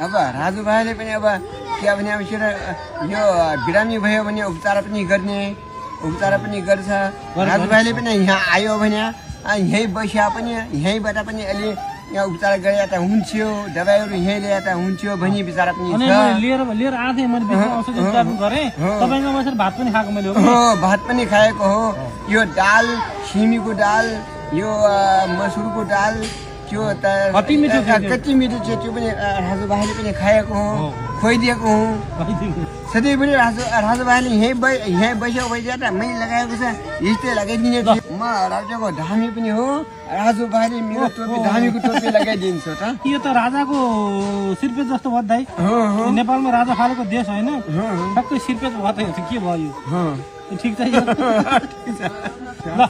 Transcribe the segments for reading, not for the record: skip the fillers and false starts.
अब राजु भाइले पनि अब के भने अब यो बिरामी भयो भने उपचार पनि गर्ने उपचार पनि गर्छ राजु भाइले पनि यहाँ आयो भने यहीँ बसिया पनि यहीँबाट पनि अहिले यहाँ उपचार गरे त हुन्थ्यो दबाईहरू यहीँ ल्याए त हुन्थ्यो भनी विचार पनि छ लिएर आथे मैले बिचमा औषधि उपचार गरे तपाईको बसेर भात पनि खाएको मैले भात पनि खाएको हो यो दाल सिमीको दाल यो मसुरको दाल त्यो कति मिठो छ त्यो पनि राजु भाइले पनि खाएको हो खुवाइदिएको हो सधैँ पनि राजु भाइले यहीँ बस्यो त मैले लगाएको छ यस्तै लगाइदिने म राजाको धामी पनि हो राजु भाइले मेरो टोपी धामीको टोपी लगाइदिन्छ त यो त राजाको सिरपेज जस्तो भयो दाइ नेपालमा राजा फालेको देश होइन टक्कै सिरपेज भयो त के भयो यो ठिक छ ल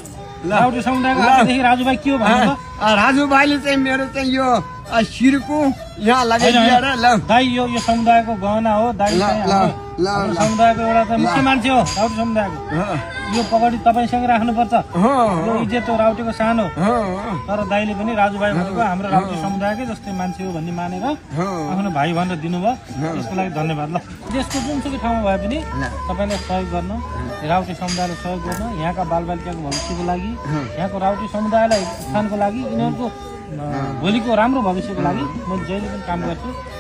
राउटे समुदायको आजदेखि राजु भाइ के हो भन्नु त राजु भाइले चाहिँ मेरो चाहिँ यो शिरको यहाँ लगाइदिएर ल दाइ यो समुदायको गहना हो दाइ हाम्रो समुदायको एउटा त मुख्य मान्छे हो राउटे समुदायको यो पगडी तपाईसँग राख्नुपर्छ यो इज्जत हो राउटेको सानो तर दाइले पनि राजु भाइ भनेको हाम्रो राउटे समुदायकै जस्तै मान्छे हो भन्ने मानेर आफ्नो भाइ भनेर दिनुभयो त्यसको लागि धन्यवाद ल देशको जुनसुकै ठाउँमा भए पनि तपाईँले सहयोग गर्न राउटे समुदायलाई सहयोग गर्न यहाँका बालबालिकाको भविष्यको लागि यहाँको राउटे समुदायलाई उत्थानको लागि यिनीहरूको भोलिको राम्रो भविष्यको लागि म जहिले पनि काम गर्छु